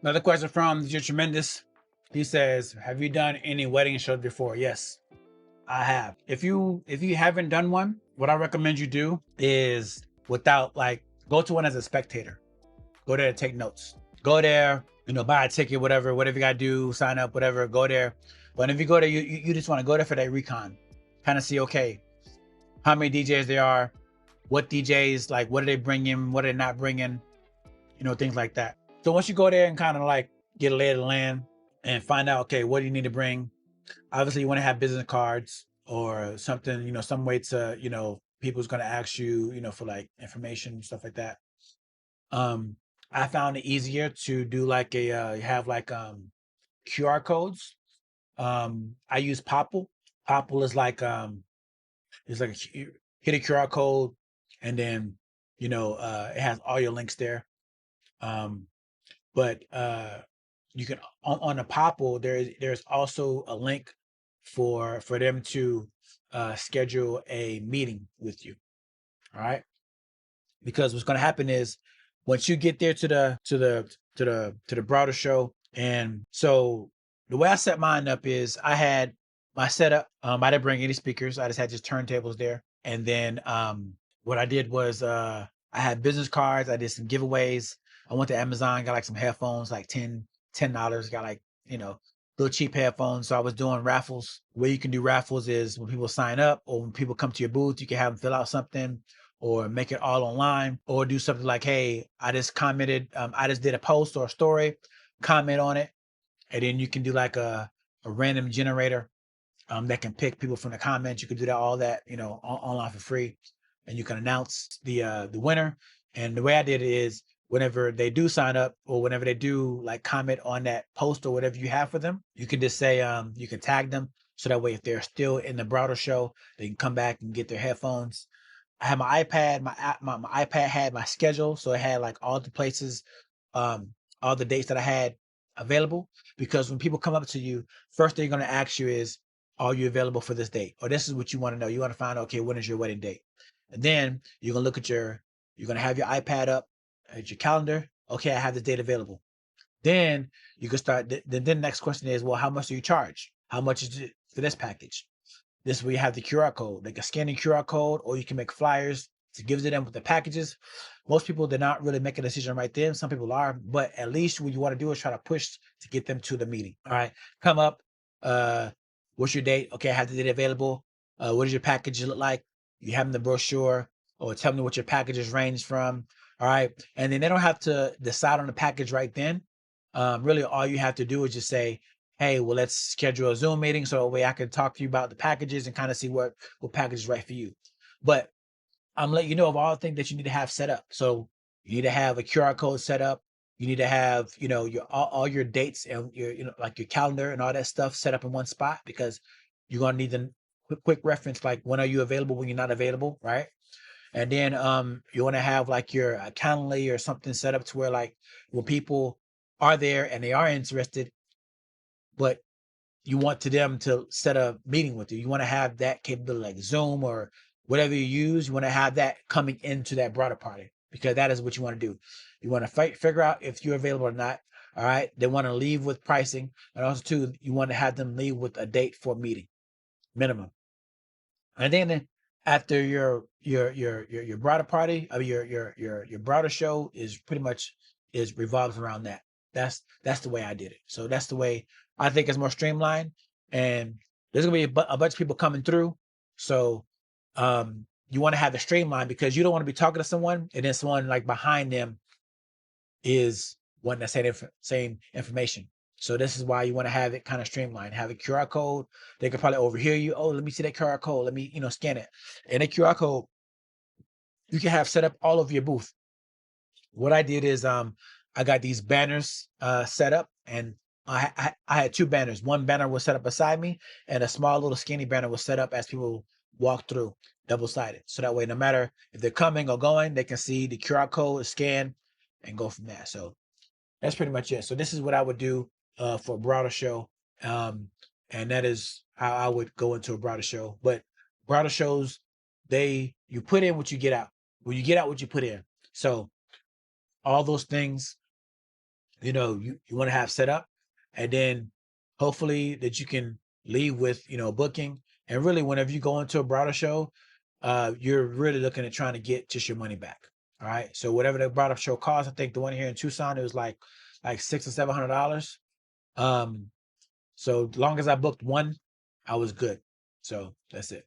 Another question from You're Tremendous. He says, have you done any wedding shows before? Yes, I have. If you haven't done one, what I recommend you do is without like go to one as a spectator. Go there to take notes. Go there, buy a ticket, whatever you gotta do, sign up, whatever, go there. But if you go there, you just want to go there for that recon. Kind of see, okay, how many DJs there are, what DJs, like what are they bringing, what are they not bringing, things like that. So once you go there and kind of like get a lay of the land and find out, okay, what do you need to bring? Obviously, you want to have business cards or something, some way to, people's going to ask you, for like information, stuff like that. I found it easier to do like have like QR codes. I use Popple. Popple is like it's like you hit a QR code and then it has all your links there. Um, but you can on the Popple there's also a link for them to schedule a meeting with you. All right, because what's going to happen is once you get there to the broader show, and so the way I set mine up is I had my setup. I didn't bring any speakers. I just had just turntables there, and then what I did was I had business cards. I did some giveaways. I went to Amazon, got like some headphones, like $10. Got like little cheap headphones. So I was doing raffles. The way you can do raffles is when people sign up or when people come to your booth, you can have them fill out something or make it all online, or do something like, hey, I just commented, I just did a post or a story, comment on it. And then you can do like a random generator that can pick people from the comments. You can do that, all that, online for free. And you can announce the winner. And the way I did it is whenever they do sign up or whenever they do like comment on that post or whatever you have for them, you can just say, you can tag them. So that way, if they're still in the broader show, they can come back and get their headphones. I had my iPad. My iPad had my schedule, so it had like all the places, all the dates that I had available. Because when people come up to you, first they're going to ask you is, "Are you available for this date?" Or this is what you want to know. You want to find out, okay, when is your wedding date? And then you're gonna look at you're gonna have your iPad up at your calendar. Okay, I have the date available. Then you can start. Then the next question is, well, how much do you charge? How much is it for this package? This is where you have the QR code. They can scan the QR code, or you can make flyers to give to them with the packages. Most people did not really make a decision right then. Some people are, but at least what you want to do is try to push to get them to the meeting. All right, come up. What's your date? Okay, I have the date available. What does your package look like? You have them the brochure, or tell me what your packages range from. All right, and then they don't have to decide on the package right then. Really, all you have to do is just say, hey, well, let's schedule a Zoom meeting so that way I can talk to you about the packages and kind of see what package is right for you. But I'm letting you know of all the things that you need to have set up. So you need to have a QR code set up. You need to have, your all your dates and your, like your calendar and all that stuff set up in one spot, because you're gonna need the quick reference, like when are you available, when you're not available, right? And then you want to have like your Calendly or something set up to where like when people are there and they are interested, but you want to them to set a meeting with you. You want to have that capability like Zoom or whatever you use. You want to have that coming into that broader party, because that is what you want to do. You want to figure out if you're available or not. All right. They want to leave with pricing. And also too, you want to have them leave with a date for a meeting minimum. And then after your broader party, I mean your broader show is pretty much is revolves around that. That's the way I did it. So that's the way I think it's more streamlined. And there's gonna be a bunch of people coming through. So you want to have it streamlined, because you don't want to be talking to someone and then someone like behind them is wanting the same information. So this is why you want to have it kind of streamlined. Have a QR code. They could probably overhear you. Oh, let me see that QR code. Let me, scan it. And a QR code you can have set up all over your booth. What I did is I got these banners set up, and I had two banners. One banner was set up beside me, and a small little skinny banner was set up as people walk through, double-sided. So that way, no matter if they're coming or going, they can see the QR code, scan, and go from there. So that's pretty much it. So this is what I would do for a broader show. Um, and that is how I would go into a broader show. But broader shows, you put in what you get out. Well, you get out what you put in. So all those things you want to have set up, and then hopefully that you can leave with, booking. And really, whenever you go into a bridal show, you're really looking at trying to get just your money back. All right. So whatever the bridal show cost, I think the one here in Tucson, it was like $600 or $700. So as long as I booked one, I was good. So that's it.